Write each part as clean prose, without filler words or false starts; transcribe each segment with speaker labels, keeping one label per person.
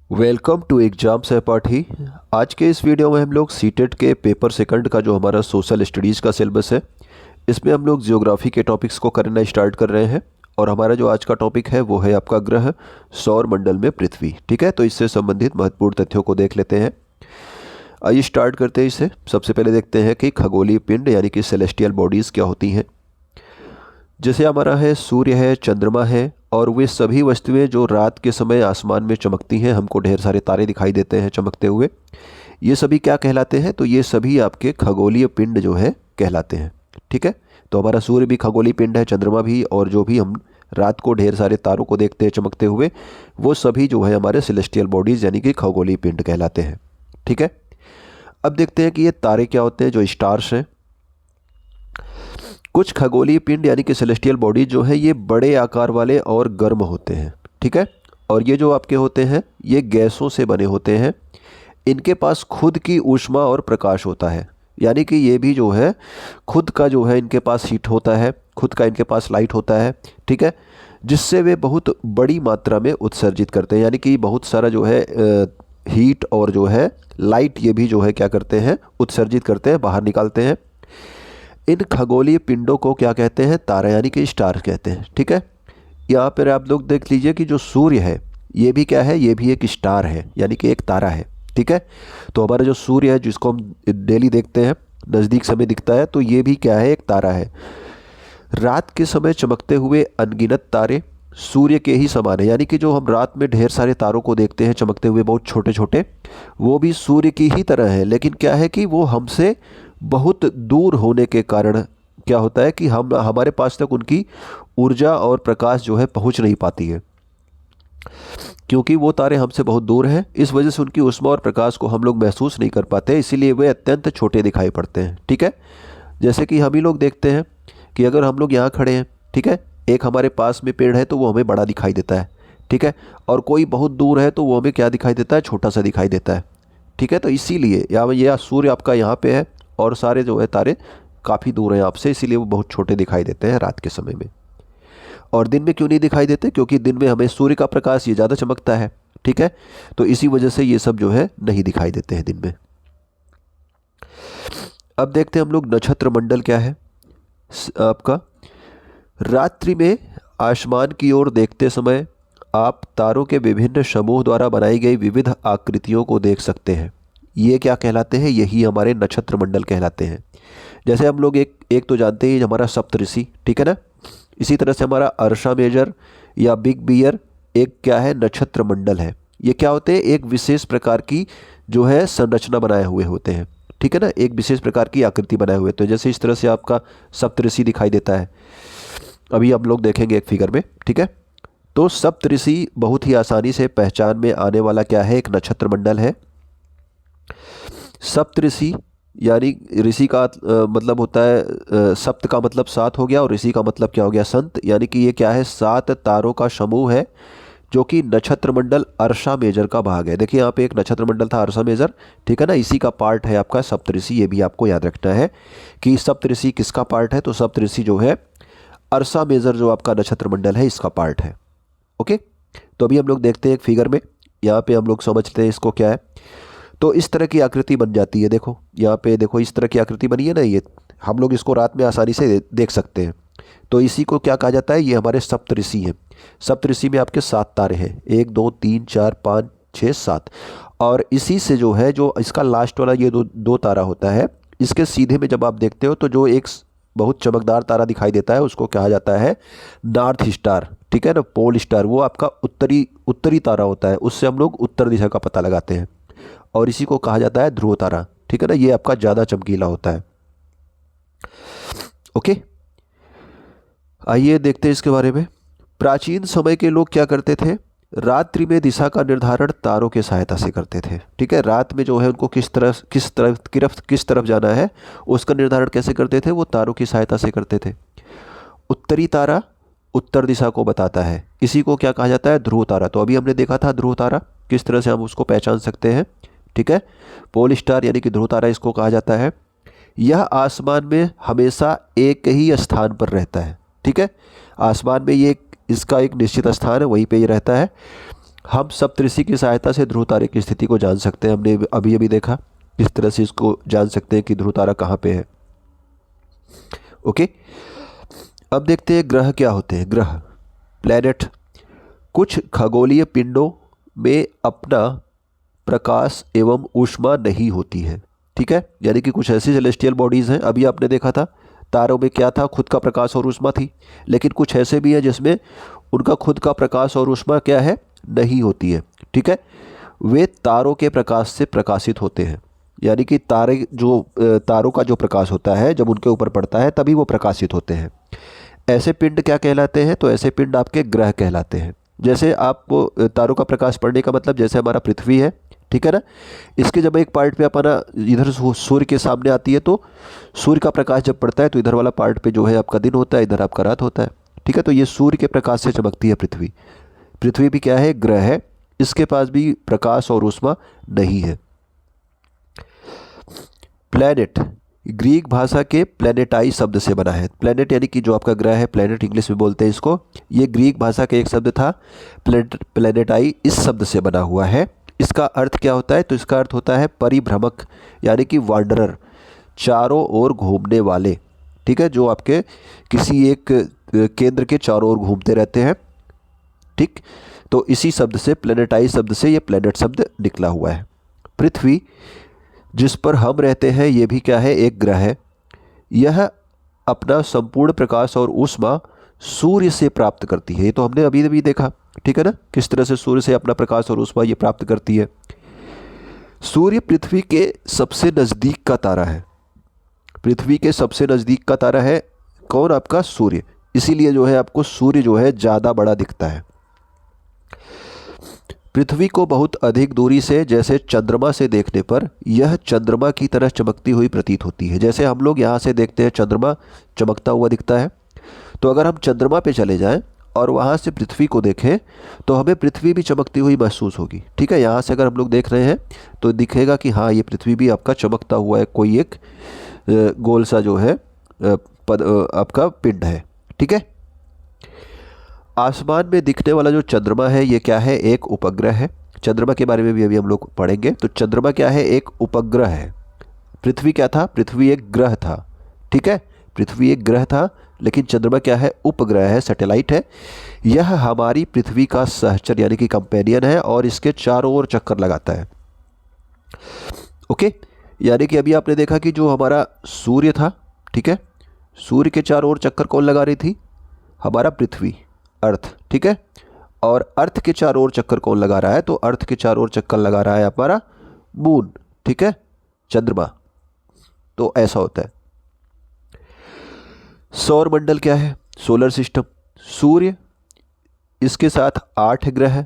Speaker 1: Welcome to exam सहपाठी। आज के इस वीडियो में हम लोग सीटेट के पेपर सेकंड का जो हमारा सोशल स्टडीज़ का सिलेबस है, इसमें हम लोग जियोग्राफी के टॉपिक्स को करना स्टार्ट कर रहे हैं। और हमारा जो आज का टॉपिक है वो है आपका ग्रह सौर मंडल में पृथ्वी। ठीक है, तो इससे संबंधित महत्वपूर्ण तथ्यों को देख लेते हैं। आइए स्टार्ट करते हैं इसे। सबसे पहले देखते हैं कि खगोलीय पिंड यानी कि सेलेस्टियल बॉडीज़ क्या होती हैं। जैसे हमारा है सूर्य है, चंद्रमा है और वे सभी वस्तुएं जो रात के समय आसमान में चमकती हैं, हमको ढेर सारे तारे दिखाई देते हैं चमकते हुए, ये सभी क्या कहलाते हैं? तो ये सभी आपके खगोलीय पिंड जो है कहलाते हैं। ठीक है, तो हमारा सूर्य भी खगोलीय पिंड है, चंद्रमा भी, और जो भी हम रात को ढेर सारे तारों को देखते हैं चमकते हुए, वो सभी जो है हमारे सेलेस्टियल बॉडीज़ यानी कि खगोलीय पिंड कहलाते हैं। ठीक है, अब देखते हैं कि ये तारे क्या होते हैं, जो स्टार्स हैं। कुछ खगोलीय पिंड यानी कि सेलेस्टियल बॉडी जो है ये बड़े आकार वाले और गर्म होते हैं। ठीक है, और ये जो आपके होते हैं ये गैसों से बने होते हैं। इनके पास खुद की ऊष्मा और प्रकाश होता है, यानी कि ये भी जो है खुद का जो है इनके पास हीट होता है, खुद का इनके पास लाइट होता है। ठीक है, जिससे वे बहुत बड़ी मात्रा में उत्सर्जित करते हैं, यानी कि बहुत सारा जो है हीट और जो है लाइट ये भी जो है क्या करते हैं, उत्सर्जित करते हैं, बाहर निकालते हैं। इन खगोलीय पिंडों को क्या कहते हैं? तारा यानी कि स्टार कहते हैं। ठीक है, यहाँ पर आप लोग देख लीजिए कि जो सूर्य है ये भी क्या है, ये भी एक स्टार है, यानी कि एक तारा है। ठीक है, तो हमारा जो सूर्य है जिसको हम डेली देखते हैं, नज़दीक समय दिखता है, तो ये भी क्या है, एक तारा है। रात के समय चमकते हुए अनगिनत तारे सूर्य के ही समान है, यानी कि जो हम रात में ढेर सारे तारों को देखते हैं चमकते हुए बहुत छोटे छोटे, वो भी सूर्य की ही तरह है। लेकिन क्या है कि वो हमसे बहुत दूर होने के कारण क्या होता है कि हमारे पास तक उनकी ऊर्जा और प्रकाश जो है पहुंच नहीं पाती है, क्योंकि वो तारे हमसे बहुत दूर हैं। इस वजह से उनकी ऊष्मा और प्रकाश को हम लोग महसूस नहीं कर पाते, इसीलिए वे अत्यंत छोटे दिखाई पड़ते हैं। ठीक है, जैसे कि हम ही लोग देखते हैं कि अगर हम लोग यहाँ खड़े हैं, ठीक है, एक हमारे पास में पेड़ है तो वो हमें बड़ा दिखाई देता है। ठीक है, और कोई बहुत दूर है तो वो हमें क्या दिखाई देता है, छोटा सा दिखाई देता है। ठीक है, तो इसीलिए या सूर्य आपका यहाँ पे है और सारे जो है तारे काफ़ी दूर हैं आपसे, इसीलिए वो बहुत छोटे दिखाई देते हैं रात के समय में। और दिन में क्यों नहीं दिखाई देते? क्योंकि दिन में हमें सूर्य का प्रकाश ये ज़्यादा चमकता है। ठीक है, तो इसी वजह से ये सब जो है नहीं दिखाई देते हैं दिन में। अब देखते हैं हम लोग नक्षत्र मंडल क्या है आपका। रात्रि में आसमान की ओर देखते समय आप तारों के विभिन्न समूह द्वारा बनाई गई विविध आकृतियों को देख सकते हैं। ये क्या कहलाते हैं? यही हमारे नक्षत्र मंडल कहलाते हैं। जैसे हम लोग एक तो जानते हैं हमारा सप्तऋषि, ठीक है ना, इसी तरह से हमारा अर्शा मेजर या बिग बियर एक क्या है, नक्षत्र मंडल है। ये क्या होते हैं? एक विशेष प्रकार की जो है संरचना बनाए हुए होते हैं। ठीक है ना, एक विशेष प्रकार की आकृति बनाए हुए, तो जैसे इस तरह से आपका सप्तऋषि दिखाई देता है, अभी हम लोग देखेंगे एक फिगर में। ठीक है, तो सप्तऋषि बहुत ही आसानी से पहचान में आने वाला क्या है, एक नक्षत्र मंडल है। सप्तऋषि यानी ऋषि का मतलब होता है सप्त का मतलब सात हो गया, और ऋषि का मतलब क्या हो गया, संत, यानी कि ये क्या है, सात तारों का समूह है जो कि नक्षत्र मंडल अर्शा मेजर का भाग है। देखिए यहाँ पे एक नक्षत्र मंडल था अर्शा मेजर, ठीक है ना, इसी का पार्ट है आपका सप्तऋषि। ये भी आपको याद रखना है कि सप्तऋषि किसका पार्ट है, तो सप्तऋषि जो है अर्शा मेजर जो आपका नक्षत्र मंडल है इसका पार्ट है। ओके, तो अभी हम लोग देखते हैं एक फिगर में, यहाँ पे हम लोग समझते हैं इसको क्या है। तो इस तरह की आकृति बन जाती है, देखो यहाँ पे देखो इस तरह की आकृति बनी है ना, ये हम लोग इसको रात में आसानी से देख सकते हैं। तो इसी को क्या कहा जाता है, ये हमारे सप्तऋषि हैं। सप्तऋषि में आपके सात तारे हैं, 1 2 3 4 5 6 7, और इसी से जो है जो इसका लास्ट वाला ये दो तारा होता है, इसके सीधे में जब आप देखते हो तो जो एक बहुत चमकदार तारा दिखाई देता है उसको कहा जाता है नॉर्थ स्टार। ठीक है ना, पोल स्टार, वो आपका उत्तरी तारा होता है, उससे हम लोग उत्तर दिशा का पता लगाते हैं, और इसी को कहा जाता है ध्रुव तारा। ठीक है ना, ये आपका ज़्यादा चमकीला होता है। ओके, आइए देखते हैं इसके बारे में। प्राचीन समय के लोग क्या करते थे, रात्रि में दिशा का निर्धारण तारों के सहायता से करते थे। ठीक है, रात में जो है उनको किस तरफ जाना है उसका निर्धारण कैसे करते थे, वो तारों की सहायता से करते थे। उत्तरी तारा उत्तर दिशा को बताता है, इसी को क्या कहा जाता है, ध्रुव तारा। तो अभी हमने देखा था ध्रुव तारा किस तरह से हम उसको पहचान सकते हैं। ठीक है, पोल स्टार यानी कि ध्रुव तारा इसको कहा जाता है। यह आसमान में हमेशा एक ही स्थान पर रहता है। ठीक है, आसमान में ये इसका एक निश्चित स्थान है, वहीं पे ये रहता है। हम सप्तऋषि की सहायता से ध्रुव तारे की स्थिति को जान सकते हैं। हमने अभी अभी देखा किस तरह से इसको जान सकते हैं कि ध्रुव तारा कहाँ पे है। ओके, अब देखते हैं ग्रह क्या होते हैं। ग्रह, प्लैनेट, कुछ खगोलीय पिंडों में अपना प्रकाश एवं ऊष्मा नहीं होती है। ठीक है, यानी कि कुछ ऐसी सेलेस्टियल बॉडीज़ हैं, अभी आपने देखा था तारों में क्या था, खुद का प्रकाश और ऊष्मा थी, लेकिन कुछ ऐसे भी हैं जिसमें उनका खुद का प्रकाश और ऊष्मा क्या है, नहीं होती है। ठीक है, वे तारों के प्रकाश से प्रकाशित होते हैं, यानी कि तारों का जो प्रकाश होता है जब उनके ऊपर पड़ता है तभी वो प्रकाशित होते हैं। ऐसे पिंड क्या कहलाते हैं, तो ऐसे पिंड आपके ग्रह कहलाते हैं। जैसे आपको तारों का प्रकाश पड़ने का मतलब जैसे हमारा पृथ्वी है, ठीक है ना, इसके जब एक पार्ट पे अपना इधर सूर्य के सामने आती है तो सूर्य का प्रकाश जब पड़ता है तो इधर वाला पार्ट पे जो है आपका दिन होता है, इधर आपका रात होता है। ठीक है, तो ये सूर्य के प्रकाश से चमकती है पृथ्वी। पृथ्वी भी क्या है, ग्रह है, इसके पास भी प्रकाश और ऊष्मा नहीं है। प्लैनेट ग्रीक भाषा के प्लैनेटाई शब्द से बना है। प्लैनेट यानी कि जो आपका ग्रह है, प्लैनेट इंग्लिश में बोलते हैं इसको, ये ग्रीक भाषा का एक शब्द था प्लैनेटाई, इस शब्द से बना हुआ है। इसका अर्थ क्या होता है, तो इसका अर्थ होता है परिभ्रमक, यानी कि वांडरर, चारों ओर घूमने वाले। ठीक है, जो आपके किसी एक केंद्र के चारों ओर घूमते रहते हैं। ठीक, तो इसी शब्द से, प्लैनेटाई शब्द से ये प्लैनेट शब्द निकला हुआ है। पृथ्वी जिस पर हम रहते हैं ये भी क्या है, एक ग्रह है। यह अपना संपूर्ण प्रकाश और ऊष्मा सूर्य से प्राप्त करती है। ये तो हमने अभी अभी देखा, ठीक है ना, किस तरह से सूर्य से अपना प्रकाश और ऊष्मा ये प्राप्त करती है। सूर्य पृथ्वी के सबसे नज़दीक का तारा है। पृथ्वी के सबसे नज़दीक का तारा है कौन, आपका सूर्य। इसीलिए जो है आपको सूर्य जो है ज़्यादा बड़ा दिखता है। पृथ्वी को बहुत अधिक दूरी से जैसे चंद्रमा से देखने पर यह चंद्रमा की तरह चमकती हुई प्रतीत होती है। जैसे हम लोग यहाँ से देखते हैं चंद्रमा चमकता हुआ दिखता है, तो अगर हम चंद्रमा पे चले जाएं और वहाँ से पृथ्वी को देखें तो हमें पृथ्वी भी चमकती हुई महसूस होगी। ठीक है, यहाँ से अगर हम लोग देख रहे हैं तो दिखेगा कि हाँ, ये पृथ्वी भी आपका चमकता हुआ है, कोई एक गोल सा जो है आपका पिंड है। ठीक है, आसमान में दिखने वाला जो चंद्रमा है ये क्या है, एक उपग्रह है। चंद्रमा के बारे में भी अभी हम लोग पढ़ेंगे। तो चंद्रमा क्या है, एक उपग्रह है। पृथ्वी क्या था, पृथ्वी एक ग्रह था। ठीक है, पृथ्वी एक ग्रह था, लेकिन चंद्रमा क्या है, उपग्रह है, सैटेलाइट है। यह हमारी पृथ्वी का सहचर यानी कि कंपेनियन है और इसके चारों ओर चक्कर लगाता है। ओके, यानी कि अभी आपने देखा कि जो हमारा सूर्य था, ठीक है, सूर्य के चारों ओर चक्कर कौन लगा रही थी, हमारा पृथ्वी, अर्थ। ठीक है, और अर्थ के चारों ओर चक्कर कौन लगा रहा है, तो अर्थ के चारों ओर चक्कर लगा रहा है हमारा मून। ठीक है, चंद्रमा। तो ऐसा होता है। सौर मंडल क्या है, सोलर सिस्टम। सूर्य, इसके साथ 8 ग्रह,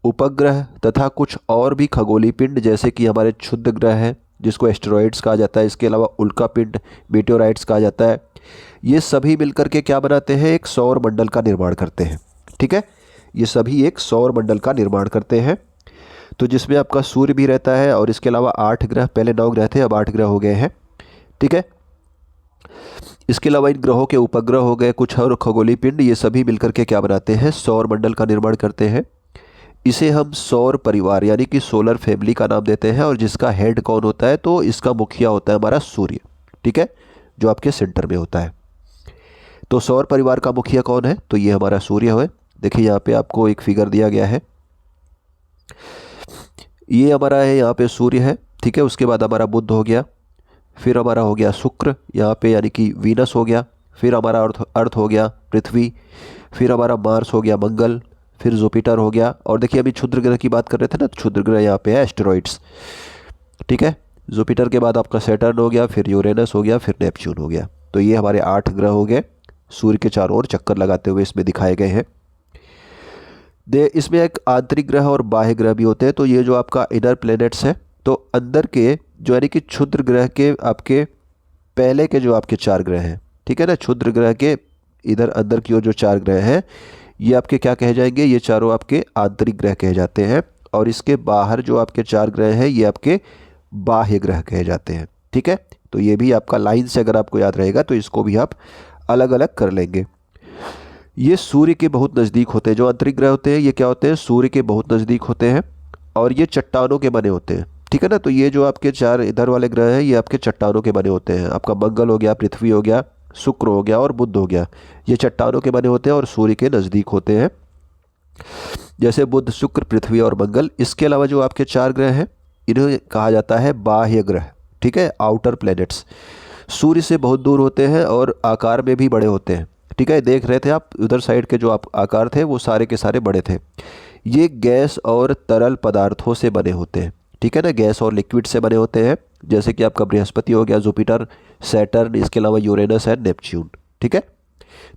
Speaker 1: उपग्रह तथा कुछ और भी खगोलीय पिंड जैसे कि हमारे क्षुद्र ग्रह हैं जिसको एस्टेरॉइड्स कहा जाता है, इसके अलावा उल्का पिंड, मेटेओराइट्स कहा जाता है। ये सभी मिलकर के क्या बनाते हैं, एक सौर मंडल का निर्माण करते हैं। ठीक है, ये सभी एक सौर मंडल का निर्माण करते हैं। तो जिसमें आपका सूर्य भी रहता है और इसके अलावा 8 ग्रह, पहले 9 ग्रह थे, अब 8 ग्रह हो गए हैं। ठीक है, इसके अलावा इन ग्रहों के उपग्रह हो गए, कुछ और खगोलीय पिंड, ये सभी मिलकर के क्या बनाते हैं, सौर मंडल का निर्माण करते हैं। इसे हम सौर परिवार यानी कि सोलर फैमिली का नाम देते हैं। और जिसका हेड कौन होता है, तो इसका मुखिया होता है हमारा सूर्य। ठीक है, जो आपके सेंटर में होता है। तो सौर परिवार का मुखिया कौन है, तो ये हमारा सूर्य है। देखिए यहाँ पे आपको एक फिगर दिया गया है, ये हमारा है, यहाँ पे सूर्य है। ठीक है, उसके बाद हमारा बुध हो गया, फिर हमारा हो गया शुक्र यहाँ पे यानी कि वीनस हो गया, फिर हमारा अर्थ हो गया पृथ्वी, फिर हमारा मार्स हो गया मंगल, फिर जुपिटर हो गया। और देखिए अभी क्षुद्र ग्रह की बात कर रहे थे ना, तो क्षुद्र ग्रह यहाँ पे है एस्टेरॉइड्स। ठीक है, जुपिटर के बाद आपका सैटर्न हो गया, फिर यूरेनस हो गया, फिर नेपच्यून हो गया। तो ये हमारे 8 ग्रह हो गए, सूर्य के चारों ओर चक्कर लगाते हुए इसमें दिखाए गए हैं। इसमें एक आंतरिक ग्रह और बाह्य ग्रह भी होते हैं। तो ये जो आपका इनर प्लैनेट्स है, तो अंदर के जो यानी कि क्षुद्र ग्रह के आपके पहले के जो आपके 4 ग्रह हैं, ठीक है ना, क्षुद्र ग्रह के इधर अंदर की ओर जो 4 ग्रह हैं ये आपके क्या कहे जाएंगे, ये चारों आपके आंतरिक ग्रह कहे जाते हैं। और इसके बाहर जो आपके 4 ग्रह हैं ये आपके बाह्य ग्रह कहे जाते हैं। ठीक है, तो ये भी आपका लाइन से अगर आपको याद रहेगा तो इसको भी आप अलग अलग कर लेंगे। ये सूर्य के बहुत नज़दीक होते हैं। जो अंतरिक्ष ग्रह होते हैं ये क्या होते हैं, सूर्य के बहुत नज़दीक होते हैं और ये चट्टानों के बने होते हैं। ठीक है ना, तो ये जो आपके चार इधर वाले ग्रह हैं ये आपके चट्टानों के बने होते हैं। आपका मंगल हो गया, पृथ्वी हो गया, शुक्र हो गया और बुध हो गया, ये चट्टानों के बने होते हैं और सूर्य के नज़दीक होते हैं, जैसे बुध, शुक्र, पृथ्वी और मंगल। इसके अलावा जो आपके चार ग्रह हैं इन्हें कहा जाता है बाह्य ग्रह। ठीक है, आउटर प्लैनेट्स। सूर्य से बहुत दूर होते हैं और आकार में भी बड़े होते हैं। ठीक है, देख रहे थे आप उधर साइड के जो आप आकार थे वो सारे के सारे बड़े थे। ये गैस और तरल पदार्थों से बने होते हैं। ठीक है ना, गैस और लिक्विड से बने होते हैं, जैसे कि आपका बृहस्पति हो गया, जुपिटर, सैटर्न, इसके अलावा यूरेनस एंड नेपच्यून। ठीक है,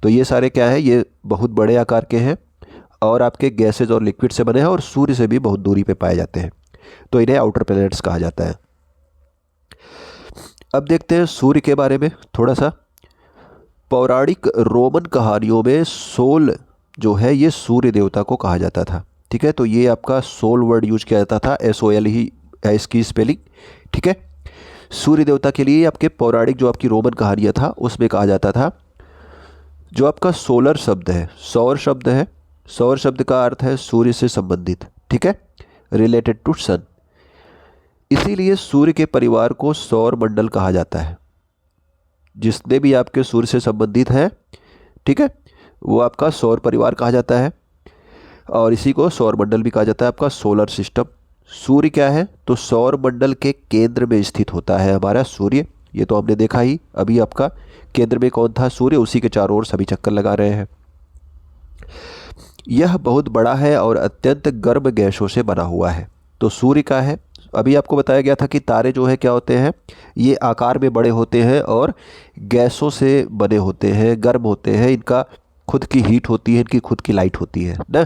Speaker 1: तो ये सारे क्या है, ये बहुत बड़े आकार के हैं और आपके गैसेज और लिक्विड से बने हैं और सूर्य से भी बहुत दूरी पे पाए जाते हैं, तो इन्हें आउटर प्लैनेट्स कहा जाता है। अब देखते हैं सूर्य के बारे में थोड़ा सा। पौराणिक रोमन कहानियों में सोल जो है ये सूर्य देवता को कहा जाता था। ठीक है, तो ये आपका सोल वर्ड यूज किया जाता था, SOL ही है इसकी स्पेलिंग। ठीक है, सूर्य देवता के लिए आपके पौराणिक जो आपकी रोमन कहानियाँ था उसमें कहा जाता था। जो आपका सोलर शब्द है, सौर शब्द है, सौर शब्द का अर्थ है सूर्य से संबंधित। ठीक है, रिलेटेड टू सन, इसीलिए सूर्य के परिवार को सौर मंडल कहा जाता है। जितने भी आपके सूर्य से संबंधित हैं, ठीक है, वो आपका सौर परिवार कहा जाता है और इसी को सौर मंडल भी कहा जाता है, आपका सोलर सिस्टम। सूर्य क्या है, तो सौर मंडल के केंद्र में स्थित होता है हमारा सूर्य। ये तो हमने देखा ही अभी, आपका केंद्र में कौन था, सूर्य, उसी के चारों ओर सभी चक्कर लगा रहे हैं। यह बहुत बड़ा है और अत्यंत गर्म गैसों से बना हुआ है। तो सूर्य का है, अभी आपको बताया गया था कि तारे जो है क्या होते हैं, ये आकार में बड़े होते हैं और गैसों से बने होते हैं, गर्म होते हैं, इनका खुद की हीट होती है, इनकी खुद की लाइट होती है ना।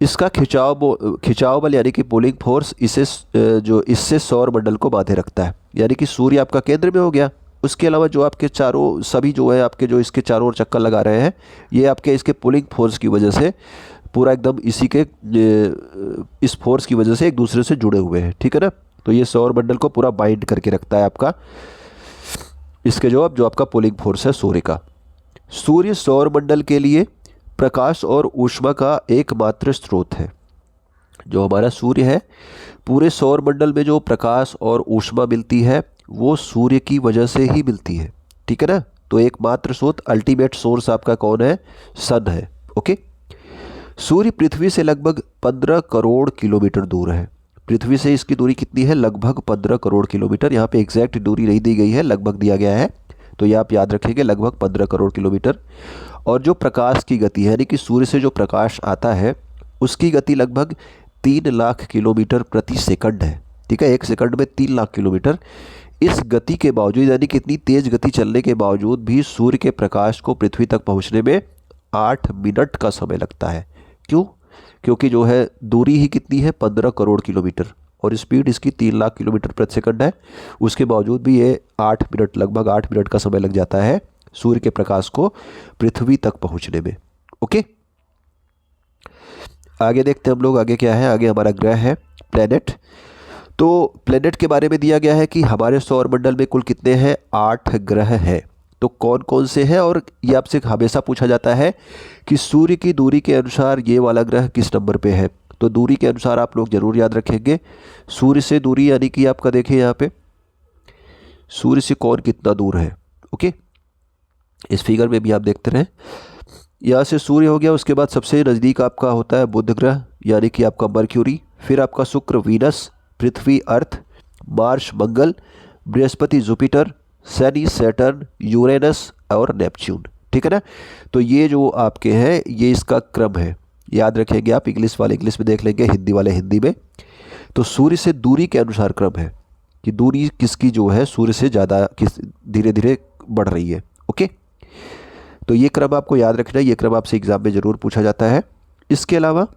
Speaker 1: इसका खिंचाव बल यानी कि पुलिंग फोर्स इससे सौर मंडल को बांधे रखता है। यानी कि सूर्य आपका केंद्र में हो गया, उसके अलावा जो आपके चारों सभी जो है आपके जो इसके चारों ओर चक्कर लगा रहे हैं, ये आपके इसके पुलिंग फोर्स की वजह से पूरा एकदम इसी के इस फोर्स की वजह से एक दूसरे से जुड़े हुए हैं। ठीक है ना, तो ये सौर मंडल को पूरा बाइंड करके रखता है आपका इसके जो आपका पुलिंग फोर्स है सूर्य का। सूर्य सौर मंडल के लिए प्रकाश और ऊष्मा का एकमात्र स्रोत है। जो हमारा सूर्य है, पूरे सौर मंडल में जो प्रकाश और ऊष्मा मिलती है वो सूर्य की वजह से ही मिलती है। ठीक है ना, तो एकमात्र स्रोत, अल्टीमेट सोर्स आपका कौन है, सन है। ओके, सूर्य पृथ्वी से लगभग 15 करोड़ किलोमीटर दूर है। पृथ्वी से इसकी दूरी कितनी है, लगभग 15 करोड़ किलोमीटर। यहाँ पे एग्जैक्ट दूरी नहीं दी गई है, लगभग दिया गया है, तो ये आप याद रखेंगे, लगभग 15 करोड़ किलोमीटर। और जो प्रकाश की गति है, यानी कि सूर्य से जो प्रकाश आता है उसकी गति लगभग 3 लाख किलोमीटर प्रति सेकंड है। ठीक है, एक सेकंड में 3 लाख किलोमीटर। इस गति के बावजूद, यानी कि इतनी तेज़ गति चलने के बावजूद भी सूर्य के प्रकाश को पृथ्वी तक पहुँचने में 8 मिनट का समय लगता है। क्यों, क्योंकि जो है दूरी ही कितनी है, 15 करोड़ किलोमीटर और स्पीड इसकी 3 लाख किलोमीटर प्रति सेकंड है। उसके बावजूद भी ये 8 मिनट, लगभग 8 मिनट का समय लग जाता है सूर्य के प्रकाश को पृथ्वी तक पहुंचने में। ओके, आगे देखते हैं हम लोग, आगे क्या है, आगे हमारा ग्रह है प्लेनेट। तो प्लेनेट के बारे में दिया गया है कि हमारे सौर मंडल में कुल कितने हैं, 8 ग्रह हैं। तो कौन कौन से हैं, और ये आपसे हमेशा पूछा जाता है कि सूर्य की दूरी के अनुसार ये वाला ग्रह किस नंबर पे है। तो दूरी के अनुसार आप लोग ज़रूर याद रखेंगे, सूर्य से दूरी, यानी कि आपका देखिए यहाँ पे सूर्य से कौन कितना दूर है। ओके, इस फिगर में भी आप देखते रहें, यहाँ से सूर्य हो गया, उसके बाद सबसे नज़दीक आपका होता है बुध ग्रह यानी कि आपका मर्क्यूरी, फिर आपका Shukra Venus, Prithvi Earth, Mars Mangal, Brihaspati Jupiter, Shani Saturn, Uranus और नेपच्यून। ठीक है ना, तो ये जो आपके हैं ये इसका क्रम है, याद रखेंगे आप। इंग्लिश वाले इंग्लिश में देख लेंगे, हिंदी वाले हिंदी में। तो सूर्य से दूरी के अनुसार क्रम है कि दूरी किसकी जो है सूर्य से ज़्यादा किस धीरे धीरे बढ़ रही है। ओके, तो ये क्रम आपको याद रखना है, ये क्रम आपसे एग्जाम में ज़रूर पूछा जाता है। इसके अलावा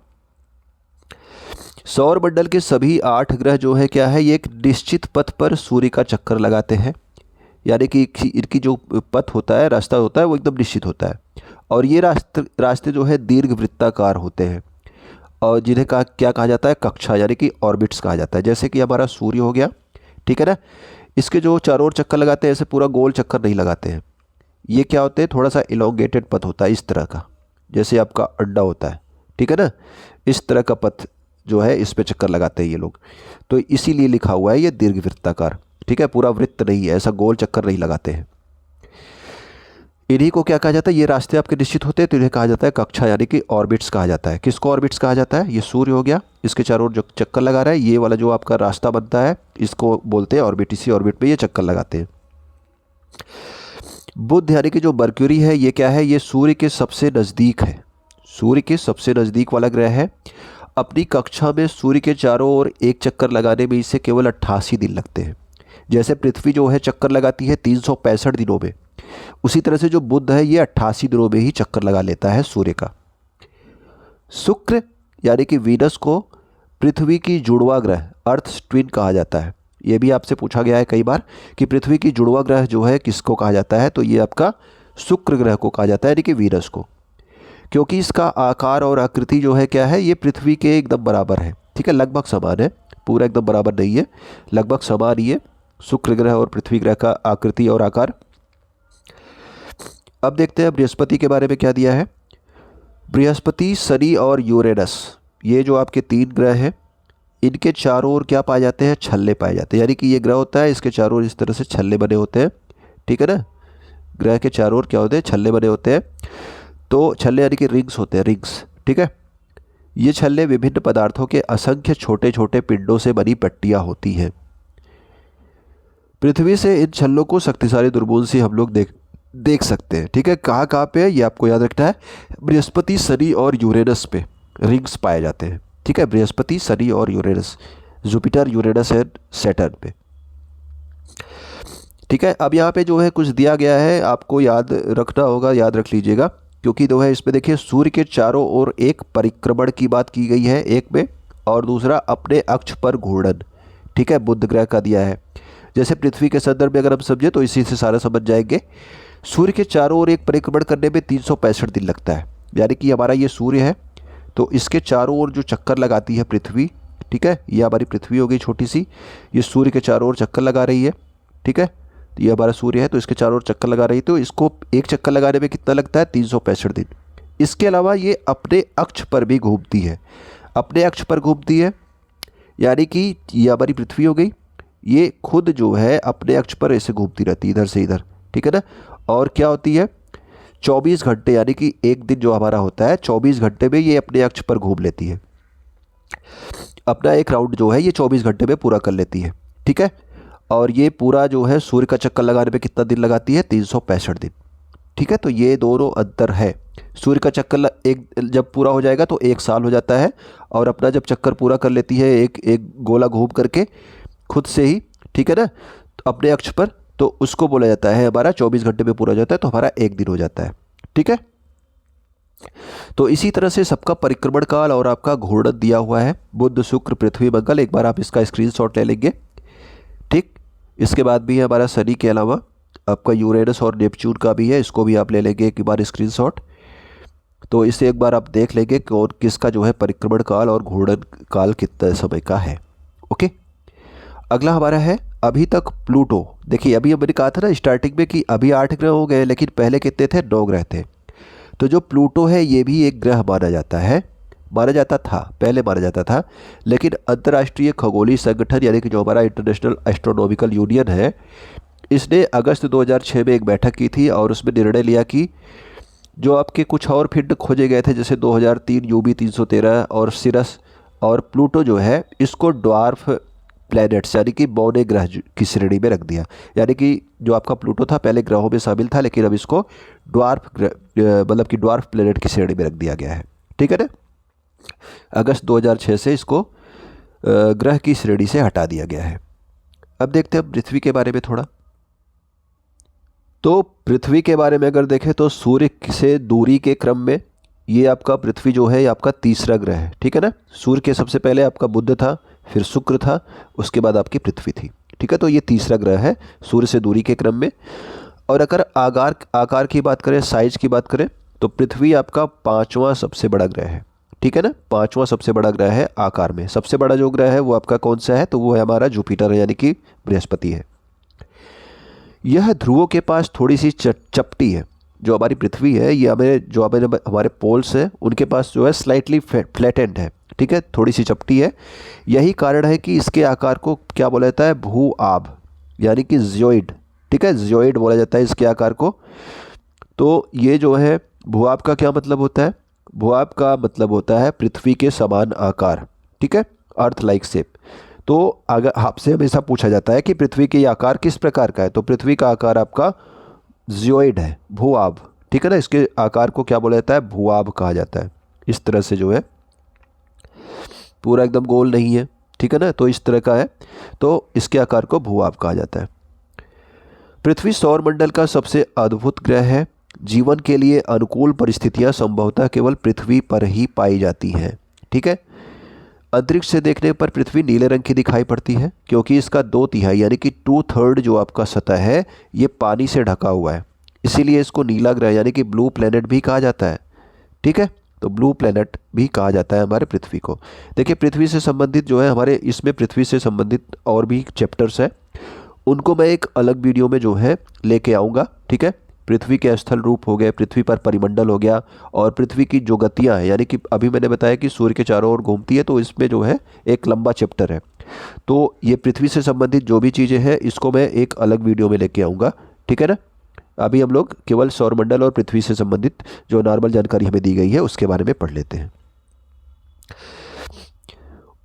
Speaker 1: सौर मंडल के सभी 8 ग्रह जो है क्या है, ये एक निश्चित पथ पर सूर्य का चक्कर लगाते हैं। यानी कि इनकी जो पथ होता है, रास्ता होता है, वो एकदम निश्चित होता है और ये रास्ते जो है दीर्घ वृत्ताकार होते हैं और जिन्हें क्या कहा जाता है, कक्षा यानी कि ऑर्बिट्स कहा जाता है। जैसे कि हमारा सूर्य हो गया, ठीक है ना, इसके जो चारों ओर चक्कर लगाते हैं ऐसे पूरा गोल चक्कर नहीं लगाते हैं, ये क्या होते हैं, थोड़ा सा इलोंगेटेड पथ होता है इस तरह का, जैसे आपका अंडा होता है, ठीक है ना, इस तरह का पथ जो है इस पे चक्कर लगाते हैं ये लोग, तो इसीलिए लिखा हुआ है ये दीर्घवृत्ताकार, ठीक है, पूरा वृत्त नहीं है, ऐसा गोल चक्कर नहीं लगाते हैं। इन्हीं को क्या कहा जाता है, ये रास्ते आपके निश्चित होते हैं तो इन्हें कहा जाता है कक्षा, यानी कि ऑर्बिट्स कहा जाता है। किसको ऑर्बिट्स कहा जाता है, ये सूर्य हो गया, इसके चारों ओर जो चक्कर लगा रहा है, ये वाला जो आपका रास्ता बनता है इसको बोलते हैं ऑर्बिट, इसी ऑर्बिट पे ये चक्कर लगाते हैं। बुध यानी कि जो मर्क्यूरी है ये क्या है, ये सूर्य के सबसे नज़दीक है, सूर्य के सबसे नज़दीक वाला ग्रह है। अपनी कक्षा में सूर्य के चारों ओर एक चक्कर लगाने में इसे केवल 88 दिन लगते हैं। जैसे पृथ्वी जो है चक्कर लगाती है 365 दिनों में, उसी तरह से जो बुध है ये 88 दिनों में ही चक्कर लगा लेता है सूर्य का। शुक्र यानी कि वीनस को पृथ्वी की जुड़वा ग्रह, अर्थ ट्विन कहा जाता है। ये भी आपसे पूछा गया है कई बार कि पृथ्वी की जुड़वा ग्रह जो है किसको कहा जाता है, तो ये आपका शुक्र ग्रह को कहा जाता है, यानी कि वीनस को, क्योंकि इसका आकार और आकृति जो है क्या है, ये पृथ्वी के एकदम बराबर है, ठीक है, लगभग समान है, पूरा एकदम बराबर नहीं है, लगभग समान ही है शुक्र ग्रह और पृथ्वी ग्रह का आकृति और आकार। अब देखते हैं बृहस्पति के बारे में क्या दिया है। बृहस्पति, शनि और यूरेनस, ये जो आपके 3 ग्रह हैं, इनके चारों ओर क्या पाए जाते हैं, छल्ले पाए जाते हैं, यानी कि ये ग्रह होता है इसके चारों ओर इस तरह से छल्ले बने होते हैं, ठीक है ना, ग्रह के चारों ओर क्या होते हैं, छल्ले बने होते हैं। तो छल्ले यानी कि रिंग्स होते हैं, रिंग्स, ठीक है। ये छल्ले विभिन्न पदार्थों के असंख्य छोटे छोटे पिंडों से बनी पट्टियाँ होती हैं। पृथ्वी से इन छल्लों को शक्तिशाली दूरबीन से हम लोग देख सकते हैं, ठीक है। कहाँ कहाँ पे है ये आपको याद रखना है, बृहस्पति, शनि और यूरेनस पे रिंग्स पाए जाते हैं, ठीक है, बृहस्पति, शनि और Uranus, Jupiter, Uranus and Saturn पे, ठीक है। अब यहाँ पे जो है कुछ दिया गया है, आपको याद रखना होगा, याद रख लीजिएगा, क्योंकि जो है इसमें देखिए सूर्य के चारों ओर एक परिक्रमण की बात की गई है एक में, और दूसरा अपने अक्ष पर घूर्णन, ठीक है, बुध ग्रह का दिया है। जैसे पृथ्वी के संदर्भ में अगर हम समझे तो इसी से सारा समझ जाएंगे। सूर्य के चारों ओर एक परिक्रमण करने में 365 दिन लगता है, यानी कि हमारा ये सूर्य है तो इसके चारों ओर जो चक्कर लगाती है पृथ्वी, ठीक है, ये हमारी पृथ्वी हो गई छोटी सी, ये सूर्य के चारों ओर चक्कर लगा रही है, ठीक है, तो ये हमारा सूर्य है तो इसके चारों ओर चक्कर लगा रही है, तो इसको एक चक्कर लगाने में कितना लगता है, 365 दिन। इसके अलावा ये अपने अक्ष पर भी घूमती है, अपने अक्ष पर घूमती है, यानी कि ये हमारी पृथ्वी हो गई, ये खुद जो है अपने अक्ष पर ऐसे घूमती रहती है इधर से इधर, ठीक है ना। और क्या होती है, 24 घंटे, यानी कि एक दिन जो हमारा होता है 24 घंटे में ये अपने अक्ष पर घूम लेती है, अपना एक राउंड जो है ये 24 घंटे में पूरा कर लेती है, ठीक है। और ये पूरा जो है सूर्य का चक्कर लगाने में कितना दिन लगाती है, 365 दिन, ठीक है। तो ये दोनों अंतर है, सूर्य का चक्कर एक जब पूरा हो जाएगा तो 1 साल हो जाता है, और अपना जब चक्कर पूरा कर लेती है एक गोला घूम करके खुद से ही, ठीक है ना, तो अपने अक्ष पर, तो उसको बोला जाता है हमारा 24 घंटे में पूरा हो जाता है, तो हमारा एक दिन हो जाता है, ठीक है। तो इसी तरह से सबका परिक्रमण काल और आपका घूर्णन दिया हुआ है, बुध, शुक्र, पृथ्वी, मंगल। एक बार आप इसका स्क्रीनशॉट ले लेंगे, ठीक। इसके बाद भी है हमारा शनि के अलावा आपका यूरेनस और नेपच्यून का भी है, इसको भी आप ले लेंगे एक बार स्क्रीनशॉट। तो इसे एक बार आप देख लेंगे कि किसका जो है परिक्रमण काल और घूर्णन काल कितने समय का है, ओके। अगला हमारा है अभी तक प्लूटो। देखिए अभी मैंने कहा था ना स्टार्टिंग में कि अभी 8 ग्रह हो गए, लेकिन पहले कितने थे, 9 ग्रह थे। तो जो प्लूटो है ये भी एक ग्रह माना जाता है, माना जाता था, पहले माना जाता था, लेकिन अंतर्राष्ट्रीय खगोलीय संगठन यानी कि जो हमारा इंटरनेशनल एस्ट्रोनॉमिकल यूनियन है, इसने अगस्त 2006 में एक बैठक की थी और उसमें निर्णय लिया कि जो आपके कुछ और पिंड खोजे गए थे, जैसे 2003 यूबी 313 और सिरस और प्लूटो जो है, इसको ड्वार्फ प्लैनेट्स यानी कि बौने ग्रह की श्रेणी में रख दिया। यानी कि जो आपका प्लूटो था पहले ग्रहों में शामिल था, लेकिन अब इसको ड्वार्फ मतलब कि ड्वार्फ प्लैनेट की श्रेणी में रख दिया गया है, ठीक है ना। अगस्त 2006 से इसको ग्रह की श्रेणी से हटा दिया गया है। अब देखते हैं पृथ्वी के बारे में थोड़ा। तो पृथ्वी के बारे में अगर देखें तो सूर्य से दूरी के क्रम में ये आपका पृथ्वी जो है ये आपका तीसरा ग्रह है, ठीक है ना। सूर्य के सबसे पहले आपका बुध था, फिर शुक्र था, उसके बाद आपकी पृथ्वी थी, ठीक है। तो ये तीसरा ग्रह है सूर्य से दूरी के क्रम में। और अगर आकार की बात करें, साइज की बात करें, तो पृथ्वी आपका 5वां सबसे बड़ा ग्रह है, ठीक है ना। 5वां सबसे बड़ा ग्रह है आकार में। सबसे बड़ा जो ग्रह है वो आपका कौन सा है, तो वो है हमारा जुपिटर है, यानी कि बृहस्पति है। यह ध्रुवों के पास थोड़ी सी चपटी है। जो हमारी पृथ्वी है ये हमारे पोल्स हैं उनके पास जो है स्लाइटली फ्लैटेंड है, ठीक है, थोड़ी सी चपटी है। यही कारण है कि इसके आकार को क्या बोला जाता है, भू आब, यानी कि जियोइड, ठीक है, जियोइड बोला जाता है इसके आकार को। तो ये जो है भूआब का क्या मतलब होता है, भूआब का मतलब होता है पृथ्वी के समान आकार, ठीक है, अर्थ लाइक शेप। तो अगर आपसे हमेशा पूछा जाता है कि पृथ्वी के आकार किस प्रकार का है, तो पृथ्वी का आकार आपका जियोइड है, भूआब, ठीक है ना। इसके आकार को क्या बोला जाता है, भूआब कहा जाता है। इस तरह से जो है पूरा एकदम गोल नहीं है, ठीक है ना, तो इस तरह का है, तो इसके आकार को भूआब कहा जाता है। पृथ्वी सौरमंडल का सबसे अद्भुत ग्रह है। जीवन के लिए अनुकूल परिस्थितियां संभवतः केवल पृथ्वी पर ही पाई जाती हैं, ठीक है। अंतरिक्ष से देखने पर पृथ्वी नीले रंग की दिखाई पड़ती है क्योंकि इसका 2/3 यानी कि 2/3 जो आपका सतह है ये पानी से ढका हुआ है, इसीलिए इसको नीला ग्रह यानी कि ब्लू प्लेनेट भी कहा जाता है, ठीक है। तो ब्लू प्लेनेट भी कहा जाता है हमारे पृथ्वी को। देखिए पृथ्वी से संबंधित जो है हमारे इसमें पृथ्वी से संबंधित और भी चैप्टर्स हैं, उनको मैं एक अलग वीडियो में जो है लेके आऊँगा, ठीक है। पृथ्वी के स्थल रूप हो गए, पृथ्वी पर परिमंडल हो गया, और पृथ्वी की जो गतियाँ हैं, यानी कि अभी मैंने बताया कि सूर्य के चारों ओर घूमती है, तो इसमें जो है एक लंबा चैप्टर है। तो ये पृथ्वी से संबंधित जो भी चीज़ें हैं इसको मैं एक अलग वीडियो में लेके आऊँगा, ठीक है ना। अभी हम लोग केवल सौरमंडल और पृथ्वी से संबंधित जो नॉर्मल जानकारी हमें दी गई है उसके बारे में पढ़ लेते हैं।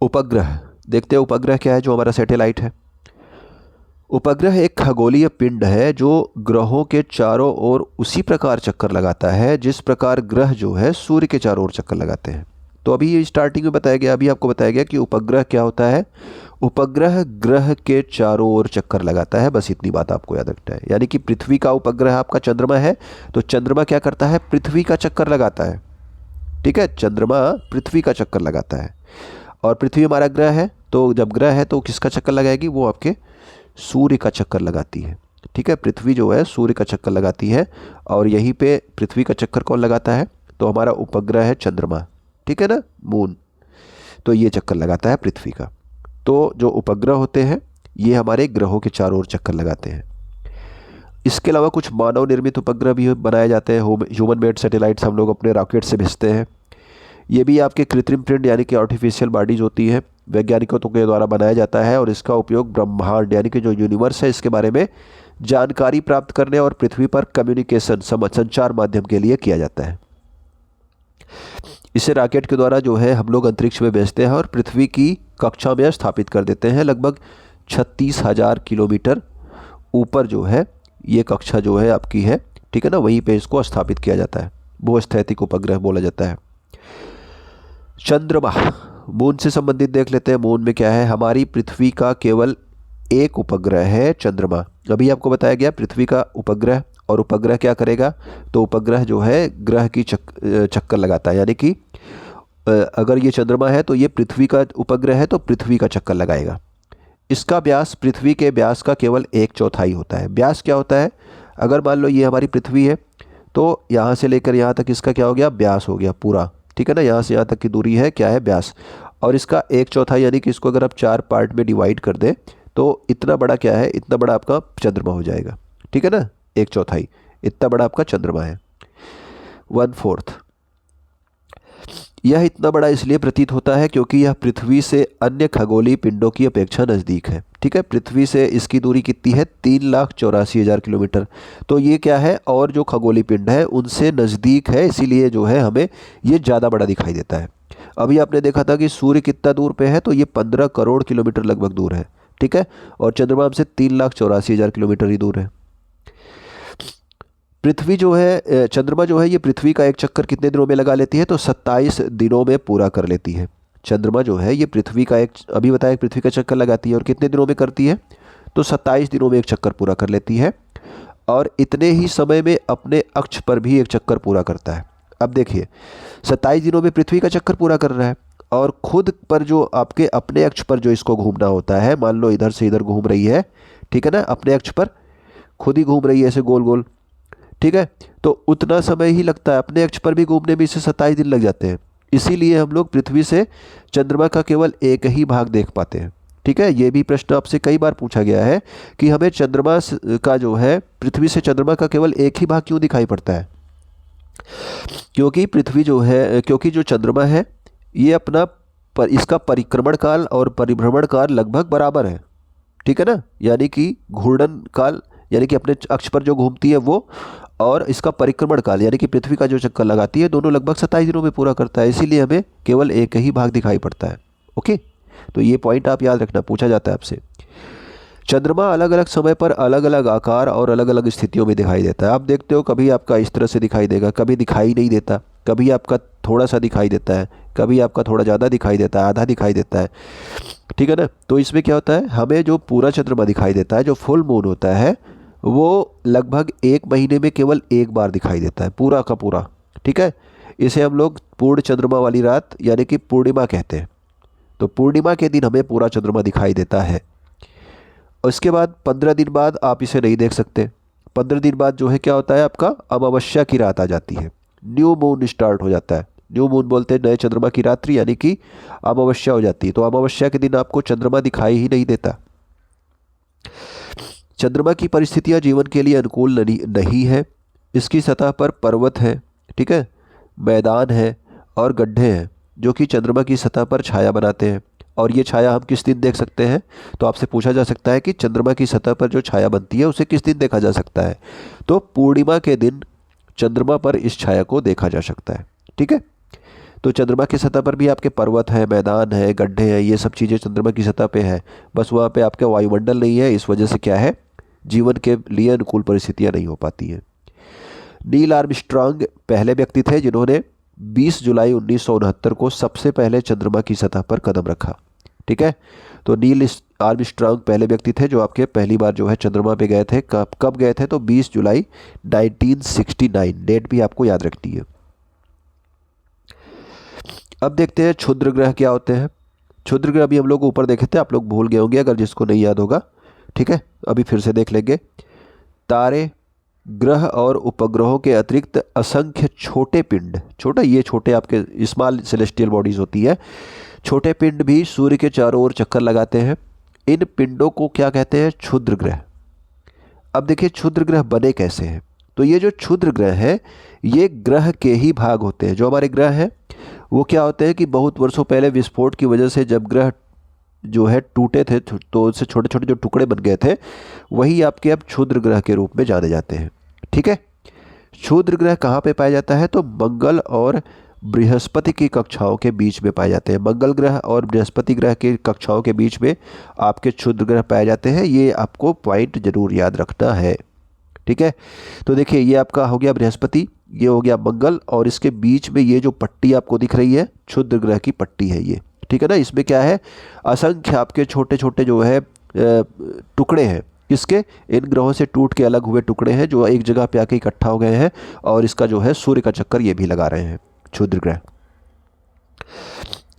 Speaker 1: उपग्रह देखते हैं, उपग्रह क्या है, जो हमारा सैटेलाइट है। उपग्रह एक खगोलीय पिंड है जो ग्रहों के चारों ओर उसी प्रकार चक्कर लगाता है जिस प्रकार ग्रह जो है सूर्य के चारों ओर चक्कर लगाते हैं। तो अभी ये स्टार्टिंग में बताया गया, अभी आपको बताया गया कि उपग्रह क्या होता है। उपग्रह ग्रह के चारों ओर चक्कर लगाता है, बस इतनी बात आपको याद रखना है। यानी कि पृथ्वी का उपग्रह आपका चंद्रमा है, तो चंद्रमा क्या करता है, पृथ्वी का चक्कर लगाता है, ठीक है, चंद्रमा पृथ्वी का चक्कर लगाता है। और पृथ्वी हमारा ग्रह है, तो जब ग्रह है तो किसका चक्कर लगाएगी, वो आपके सूर्य का चक्कर लगाती है, ठीक है। पृथ्वी जो है सूर्य का चक्कर लगाती है, और यहीं पे पृथ्वी का चक्कर कौन लगाता है, तो हमारा उपग्रह है चंद्रमा, ठीक है ना, मून। तो ये चक्कर लगाता है पृथ्वी का। तो जो उपग्रह होते हैं ये हमारे ग्रहों के चारों ओर चक्कर लगाते हैं। इसके अलावा कुछ मानव निर्मित उपग्रह भी बनाए जाते हैं, ह्यूमन मेड सैटेलाइट्स हम लोग अपने रॉकेट से भेजते हैं। ये भी आपके कृत्रिम पिंड यानी कि आर्टिफिशियल बॉडीज होती है, वैज्ञानिकों के द्वारा बनाया जाता है, और इसका उपयोग ब्रह्मांड यानी कि जो यूनिवर्स है इसके बारे में जानकारी प्राप्त करने और पृथ्वी पर कम्युनिकेशन संचार माध्यम के लिए किया जाता है। इसे रॉकेट के द्वारा जो है हम लोग अंतरिक्ष में भेजते हैं और पृथ्वी की कक्षा में स्थापित कर देते हैं। लगभग 36,000 किलोमीटर ऊपर जो है ये कक्षा जो है आपकी है, ठीक है ना, वहीं पे इसको स्थापित किया जाता है। भूस्थैतिक उपग्रह बोला जाता है। चंद्रमा, मून से संबंधित देख लेते हैं। मून में क्या है, हमारी पृथ्वी का केवल एक उपग्रह है चंद्रमा। अभी आपको बताया गया पृथ्वी का उपग्रह, और उपग्रह क्या करेगा, तो उपग्रह जो है ग्रह की चक्कर लगाता है। यानी कि अगर ये चंद्रमा है तो ये पृथ्वी का उपग्रह है, तो पृथ्वी का चक्कर लगाएगा। इसका व्यास पृथ्वी के व्यास का केवल 1/4 होता है। व्यास क्या होता है, अगर मान लो ये हमारी पृथ्वी है तो यहाँ से लेकर यहाँ तक इसका क्या हो गया, व्यास हो गया पूरा, ठीक है ना। यहाँ से यहाँ तक की दूरी है क्या है, व्यास, और इसका 1/4 यानी कि इसको अगर आप 4 पार्ट में डिवाइड कर दें तो इतना बड़ा क्या है, इतना बड़ा आपका चंद्रमा हो जाएगा, ठीक है ना। 1/4 इतना बड़ा आपका चंद्रमा है। 1/4 यह इतना बड़ा इसलिए प्रतीत होता है क्योंकि यह पृथ्वी से अन्य खगोलीय पिंडों की अपेक्षा नज़दीक है, ठीक है। पृथ्वी से इसकी दूरी कितनी है, 3,84,000 किलोमीटर। तो ये क्या है, और जो खगोलीय पिंड है उनसे नज़दीक है, इसीलिए जो है हमें ये ज़्यादा बड़ा दिखाई देता है। अभी आपने देखा था कि सूर्य कितना दूर पे है, तो ये 15 करोड़ किलोमीटर लगभग दूर है, ठीक है, और चंद्रमा हमसे 3,84,000 किलोमीटर ही दूर है। पृथ्वी जो है, चंद्रमा जो है ये पृथ्वी का एक चक्कर कितने दिनों में लगा लेती है, तो 27 दिनों में पूरा कर लेती है। चंद्रमा जो है ये पृथ्वी का एक, अभी बताया पृथ्वी का चक्कर लगाती है, और कितने दिनों में करती है, तो 27 दिनों में एक चक्कर पूरा कर लेती है, और इतने ही समय में अपने अक्ष पर भी एक चक्कर पूरा करता है। अब देखिए 27 दिनों में पृथ्वी का चक्कर पूरा कर रहा है, और खुद पर जो आपके अपने अक्ष पर जो इसको घूमना होता है, मान लो इधर से इधर घूम रही है, ठीक है ना, अपने अक्ष पर खुद ही घूम रही है ऐसे गोल गोल, ठीक है, तो उतना समय ही लगता है। अपने अक्ष पर भी घूमने में इसे 27 दिन लग जाते हैं। इसीलिए हम लोग पृथ्वी से चंद्रमा का केवल एक ही भाग देख पाते हैं, ठीक है, ये भी प्रश्न आपसे कई बार पूछा गया है कि हमें चंद्रमा का जो है, पृथ्वी से चंद्रमा का केवल एक ही भाग क्यों दिखाई पड़ता है। क्योंकि पृथ्वी जो है, क्योंकि जो चंद्रमा है ये अपना इसका परिक्रमण काल और परिभ्रमण काल लगभग बराबर है, ठीक है ना। यानी कि घूर्णन काल यानी कि अपने अक्ष पर जो घूमती है वो, और इसका परिक्रमण काल यानी कि पृथ्वी का जो चक्कर लगाती है, दोनों लगभग 27 दिनों में पूरा करता है, इसीलिए हमें केवल एक ही भाग दिखाई पड़ता है। ओके, तो ये पॉइंट आप याद रखना, पूछा जाता है आपसे। चंद्रमा अलग अलग समय पर अलग अलग आकार और अलग अलग स्थितियों में दिखाई देता है। आप देखते हो कभी आपका इस तरह से दिखाई देगा, कभी दिखाई नहीं देता, कभी आपका थोड़ा सा दिखाई देता है, कभी आपका थोड़ा ज़्यादा दिखाई देता है, आधा दिखाई देता है, ठीक है ना। तो इसमें क्या होता है, हमें जो पूरा चंद्रमा दिखाई देता है, जो फुल मून होता है, वो लगभग 1 महीने में केवल एक बार दिखाई देता है, पूरा का पूरा, ठीक है। इसे हम लोग पूर्ण चंद्रमा वाली रात यानी कि पूर्णिमा कहते हैं। तो पूर्णिमा के दिन हमें पूरा चंद्रमा दिखाई देता है। और इसके बाद 15 दिन बाद आप इसे नहीं देख सकते। 15 दिन बाद जो है क्या होता है, आपका अमावस्या की रात आ जाती है, न्यू मून स्टार्ट हो जाता है। न्यू मून बोलते हैं नए चंद्रमा की रात्रि, यानी कि अमावस्या हो जाती है। तो अमावस्या के दिन आपको चंद्रमा दिखाई ही नहीं देता। चंद्रमा की परिस्थितियां जीवन के लिए अनुकूल नहीं है। इसकी सतह पर पर्वत है, ठीक है, मैदान है और गड्ढे हैं, जो कि चंद्रमा की सतह पर छाया बनाते हैं। और ये छाया हम किस दिन देख सकते हैं, तो आपसे पूछा जा सकता है कि चंद्रमा की सतह पर जो छाया बनती है उसे किस दिन देखा जा सकता है। तो पूर्णिमा के दिन चंद्रमा पर इस छाया को देखा जा सकता है, ठीक है। तो चंद्रमा की सतह पर भी आपके पर्वत है, मैदान है, गड्ढे हैं, ये सब चीज़ें चंद्रमा की सतह पे है। बस वहाँ पे आपका वायुमंडल नहीं है, इस वजह से क्या है, जीवन के लिए अनुकूल परिस्थितियाँ नहीं हो पाती हैं। नील आर्मस्ट्रांग पहले व्यक्ति थे जिन्होंने 20 जुलाई 1969 को सबसे पहले चंद्रमा की सतह पर कदम रखा, ठीक है। तो नील आर्मस्ट्रांग पहले व्यक्ति थे जो आपके पहली बार जो है चंद्रमा पे गए थे। कब गए थे, तो 20 जुलाई 1969, डेट भी आपको याद रखनी है। अब देखते हैं क्षुद्र ग्रह क्या होते हैं। क्षुद्र ग्रह अभी हम लोग ऊपर देखे थे, आप लोग भूल गए होंगे अगर जिसको नहीं याद होगा, ठीक है, अभी फिर से देख लेंगे। तारे, ग्रह और उपग्रहों के अतिरिक्त असंख्य छोटे पिंड, ये छोटे आपके स्मॉल सेलेस्टियल बॉडीज होती है, छोटे पिंड भी सूर्य के चारों ओर चक्कर लगाते हैं। इन पिंडों को क्या कहते हैं, क्षुद्र ग्रह। अब देखिए क्षुद्र ग्रह बने कैसे हैं। तो ये जो क्षुद्र ग्रह है ये ग्रह के ही भाग होते हैं। जो हमारे ग्रह हैं वो क्या होते हैं कि बहुत वर्षों पहले विस्फोट की वजह से जब ग्रह जो है टूटे थे तो उससे छोटे छोटे जो टुकड़े बन गए थे, वही आपके अब क्षुद्र ग्रह के रूप में जाने जाते हैं, ठीक है। क्षुद्र ग्रह कहाँ पे पाया जाता है, तो मंगल और बृहस्पति की कक्षाओं के बीच में पाए जाते हैं। मंगल ग्रह और बृहस्पति ग्रह की कक्षाओं के बीच में आपके क्षुद्र ग्रह पाए जाते हैं। ये आपको पॉइंट जरूर याद रखना है, ठीक है। तो देखिए ये आपका हो गया बृहस्पति, ये हो गया मंगल, और इसके बीच में ये जो पट्टी आपको दिख रही है क्षुद्र ग्रह की पट्टी है ये, ठीक है ना। इसमें क्या है, असंख्य आपके छोटे छोटे जो है टुकड़े हैं, किसके, इन ग्रहों से टूट के अलग हुए टुकड़े हैं जो एक जगह पे आके इकट्ठा हो गए हैं, और इसका जो है सूर्य का चक्कर ये भी लगा रहे हैं क्षुद्र ग्रह,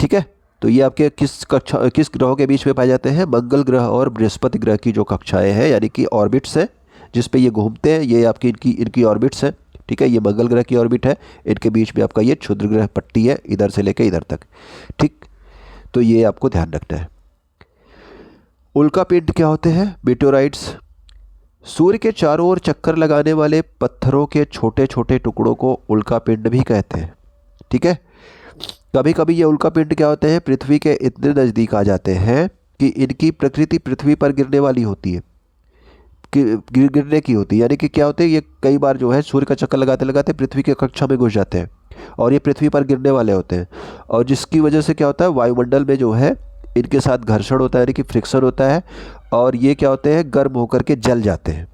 Speaker 1: ठीक है। तो ये आपके किस ग्रहों के बीच में पाए जाते हैं, मंगल ग्रह और बृहस्पति ग्रह की जो कक्षाएं हैं यानी कि ऑर्बिट्स हैं जिस पे ये घूमते हैं, ये आपकी इनकी ऑर्बिट्स हैं, ठीक है। ये मंगल ग्रह की ऑर्बिट है, इनके बीच में आपका ये क्षुद्र ग्रह पट्टी है इधर से लेकर इधर तक, ठीक। तो ये आपको ध्यान रखना है। उल्कापिंड क्या होते हैं, मेटेओराइट्स। सूर्य के चारों ओर चक्कर लगाने वाले पत्थरों के छोटे छोटे टुकड़ों को उल्कापिंड भी कहते हैं, ठीक है। कभी कभी ये उल्कापिंड क्या होते हैं, पृथ्वी के इतने नज़दीक आ जाते हैं कि इनकी प्रकृति पृथ्वी पर गिरने वाली होती है, गिरने की होती है। यानी कि क्या होते हैं, ये कई बार जो है सूर्य का चक्कर लगाते लगाते पृथ्वी की कक्षा में घुस जाते हैं और ये पृथ्वी पर गिरने वाले होते हैं, और जिसकी वजह से क्या होता है, वायुमंडल में जो है इनके साथ घर्षण होता है यानी कि फ्रिक्शन होता है, और ये क्या होते हैं, गर्म होकर के जल जाते हैं।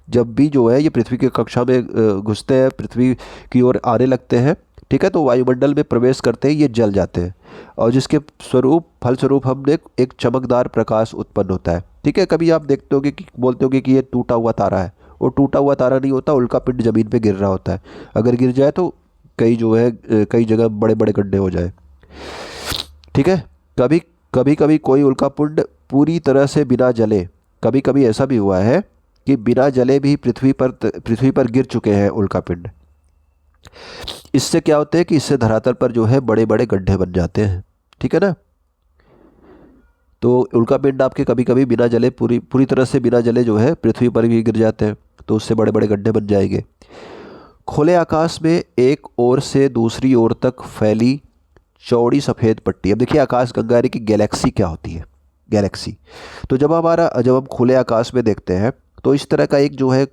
Speaker 1: जब भी जो है ये पृथ्वी की कक्षा में घुसते हैं, पृथ्वी की ओर आने लगते हैं, ठीक है, तो वायुमंडल में प्रवेश करते ही ये जल जाते हैं, और जिसके फलस्वरूप हमने एक चमकदार प्रकाश उत्पन्न होता है, ठीक है। कभी आप देखते होगे कि बोलते होगे कि ये टूटा हुआ तारा है, वो टूटा हुआ तारा नहीं होता, उल्कापिंड ज़मीन पे गिर रहा होता है। अगर गिर जाए तो कई जगह बड़े बड़े गड्ढे हो जाए, ठीक है। कभी कोई उल्कापिंड पूरी तरह से बिना जले, कभी कभी ऐसा भी हुआ है कि बिना जले भी पृथ्वी पर गिर चुके हैं उल्कापिंड। इससे क्या होता है कि इससे धरातल पर जो है बड़े बड़े गड्ढे बन जाते हैं, ठीक है ना। तो उल्कापिंड आपके कभी कभी बिना जले पूरी तरह से बिना जले जो है पृथ्वी पर भी गिर जाते हैं, तो उससे बड़े बड़े गड्ढे बन जाएंगे। खुले आकाश में एक ओर से दूसरी ओर तक फैली चौड़ी सफ़ेद पट्टी। अब देखिए आकाश गंगा यानी कि गैलेक्सी क्या होती है, गैलेक्सी। तो जब हम खुले आकाश में देखते हैं तो इस तरह का एक जो है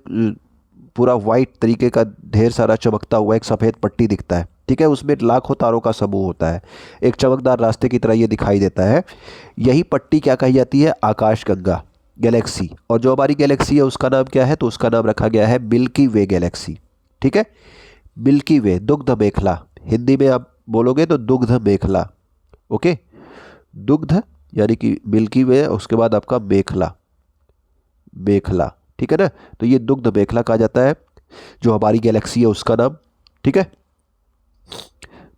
Speaker 1: पूरा वाइट तरीके का ढेर सारा चमकता हुआ एक सफ़ेद पट्टी दिखता है, ठीक है। उसमें लाखों तारों का समूह होता है, एक चमकदार रास्ते की तरह ये दिखाई देता है। यही पट्टी क्या कही जाती है, आकाश गंगा, गैलेक्सी। और जो हमारी गैलेक्सी है उसका नाम क्या है, तो उसका नाम रखा गया है मिल्की वे गैलेक्सी, ठीक है। मिल्की वे, दुग्ध मेखला, हिंदी में आप बोलोगे तो दुग्ध मेखला, ओके। दुग्ध यानी कि मिल्की वे, उसके बाद आपका मेखला, मेखला, ठीक है ना। तो ये दुग्ध मेखला कहा जाता है जो हमारी गैलेक्सी है उसका नाम, ठीक है।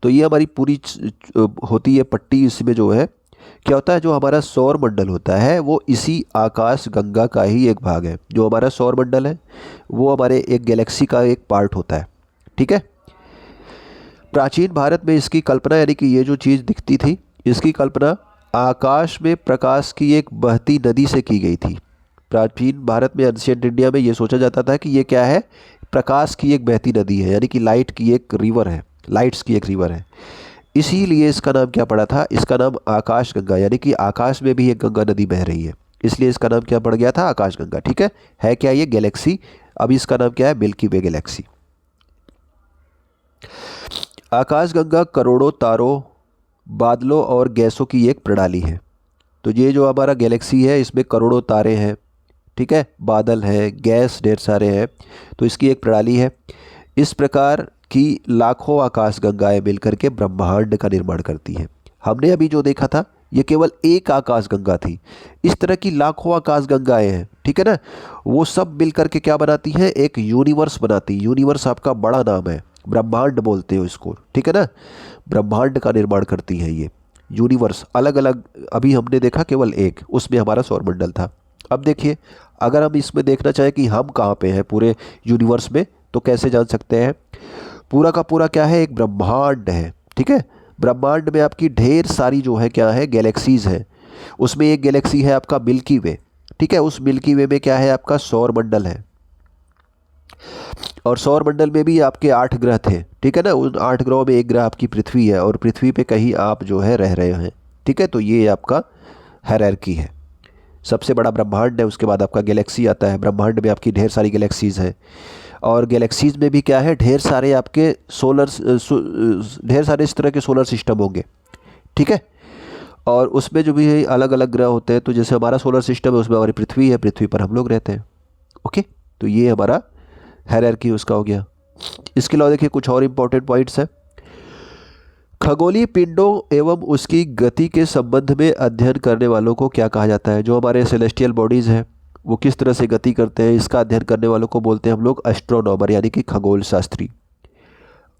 Speaker 1: तो ये हमारी पूरी होती है पट्टी। इसमें जो है क्या होता है, जो हमारा सौर मंडल होता है वो इसी आकाश गंगा का ही एक भाग है। जो हमारा सौर मंडल है वो हमारे एक गैलेक्सी का एक पार्ट होता है, ठीक है। प्राचीन भारत में इसकी कल्पना, यानी कि ये जो चीज़ दिखती थी इसकी कल्पना आकाश में प्रकाश की एक बहती नदी से की गई थी। प्राचीन भारत में, एंशिएंट इंडिया में, ये सोचा जाता था कि ये क्या है, प्रकाश की एक बहती नदी है, यानी कि लाइट की एक रिवर है, लाइट्स की एक रिवर है। इसीलिए इसका नाम क्या पड़ा था, इसका नाम आकाश गंगा, यानी कि आकाश में भी एक गंगा नदी बह रही है, इसलिए इसका नाम क्या पड़ गया था, आकाश गंगा, ठीक है क्या ये गैलेक्सी। अब इसका नाम क्या है, मिल्की वे गैलेक्सी। आकाश गंगा करोड़ों तारों, बादलों और गैसों की एक प्रणाली है। तो ये जो हमारा गैलेक्सी है इसमें करोड़ों तारे हैं, ठीक है, बादल हैं, गैस ढेर सारे हैं, तो इसकी एक प्रणाली है। इस प्रकार की लाखों आकाश गंगाएं मिलकर के ब्रह्मांड का निर्माण करती हैं। हमने अभी जो देखा था ये केवल एक आकाश गंगा थी, इस तरह की लाखों आकाश गंगाएं हैं, ठीक है ना। वो सब मिलकर के क्या बनाती हैं, एक यूनिवर्स बनाती। यूनिवर्स आपका बड़ा नाम है, ब्रह्मांड बोलते हो इसको, ठीक है ना। ब्रह्मांड का निर्माण करती है ये यूनिवर्स, अलग अलग। अभी हमने देखा केवल एक, उसमें हमारा सौरमंडल था। अब देखिए अगर हम इसमें देखना चाहें कि हम कहाँ पे हैं पूरे यूनिवर्स में, तो कैसे जान सकते हैं। पूरा का पूरा क्या है, एक ब्रह्मांड है, ठीक है। ब्रह्मांड में आपकी ढेर सारी जो है क्या है, गैलेक्सीज है। उसमें एक गैलेक्सी है आपका मिल्की वे, ठीक है। उस मिल्की वे में क्या है, आपका सौर मंडल है, और सौर मंडल में भी आपके 8 ग्रह थे, ठीक है ना। उन 8 ग्रहों में एक ग्रह आपकी पृथ्वी है, और पृथ्वी पे कहीं आप जो है रह रहे हैं, ठीक है। तो ये आपका हायरार्की है। सबसे बड़ा ब्रह्मांड है, उसके बाद आपका गैलेक्सी आता है। ब्रह्मांड में आपकी ढेर सारी गैलेक्सीज हैं, और गैलेक्सीज में भी क्या है, ढेर सारे आपके ढेर सारे इस तरह के सोलर सिस्टम होंगे, ठीक है। और उसमें जो भी है अलग अलग ग्रह होते हैं। तो जैसे हमारा सोलर सिस्टम है उसमें हमारी पृथ्वी है, पृथ्वी पर हम लोग रहते हैं, ओके। तो ये हमारा हायरार्की उसका हो गया। इसके अलावा देखिए कुछ और इम्पोर्टेंट पॉइंट्स हैं। खगोलीय पिंडों एवं उसकी गति के संबंध में अध्ययन करने वालों को क्या कहा जाता है। जो हमारे सेलेस्टियल बॉडीज़ हैं वो किस तरह से गति करते हैं, इसका अध्ययन करने वालों को बोलते हैं हम लोग एस्ट्रोनॉमर, यानी कि खगोल शास्त्री।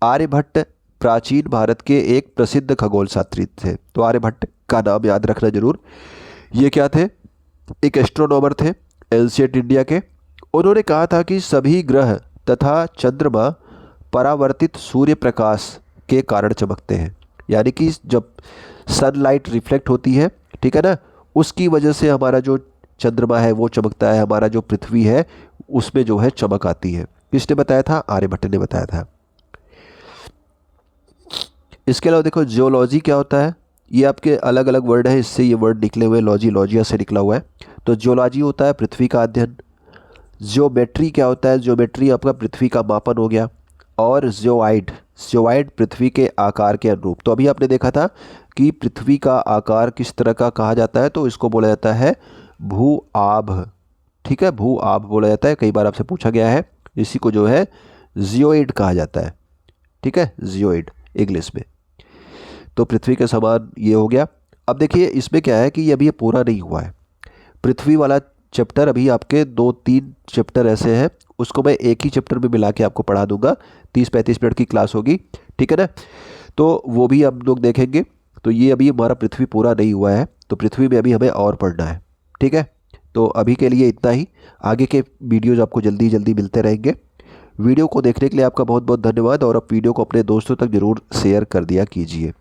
Speaker 1: आर्यभट्ट प्राचीन भारत के एक प्रसिद्ध खगोल शास्त्री थे। तो आर्यभट्ट का नाम याद रखना जरूर। ये क्या थे, एक एस्ट्रोनॉमर थे एंशिएंट इंडिया के। उन्होंने कहा था कि सभी ग्रह तथा चंद्रमा परावर्तित सूर्य प्रकाश के कारण चमकते हैं, यानी कि जब सनलाइट रिफ्लेक्ट होती है, ठीक है ना, उसकी वजह से हमारा जो चंद्रमा है वो चमकता है, हमारा जो पृथ्वी है उसमें जो है चमक आती है। किसने बताया था, आर्यभट्ट ने बताया था। इसके अलावा देखो जियोलॉजी क्या होता है, ये आपके अलग अलग वर्ड है, इससे ये वर्ड निकले हुए, लॉजी लॉजिया से निकला हुआ है। तो जियोलॉजी होता है पृथ्वी का अध्ययन। जियोमेट्री क्या होता है, जियोमेट्री आपका पृथ्वी का मापन हो गया। और जियोइड, जियोइड पृथ्वी के आकार के अनुरूप। तो अभी आपने देखा था कि पृथ्वी का आकार किस तरह का कहा जाता है, तो इसको बोला जाता है भू आभ, ठीक है, भू आभ बोला जाता है। कई बार आपसे पूछा गया है, इसी को जो है जियोइड कहा जाता है, ठीक है, जियोइड इंग्लिश में। तो पृथ्वी के समान ये हो गया। अब देखिए इसमें क्या है कि अभी ये पूरा नहीं हुआ है पृथ्वी वाला चैप्टर, अभी आपके 2-3 चैप्टर ऐसे हैं, उसको मैं एक ही चैप्टर में मिला के आपको पढ़ा दूंगा। 30-35 मिनट की क्लास होगी, ठीक है ना। तो वो भी हम लोग देखेंगे। तो ये अभी हमारा पृथ्वी पूरा नहीं हुआ है, तो पृथ्वी में अभी हमें और पढ़ना है, ठीक है। तो अभी के लिए इतना ही, आगे के वीडियोज़ आपको जल्दी जल्दी मिलते रहेंगे। वीडियो को देखने के लिए आपका बहुत बहुत धन्यवाद, और आप वीडियो को अपने दोस्तों तक ज़रूर शेयर कर दिया कीजिए।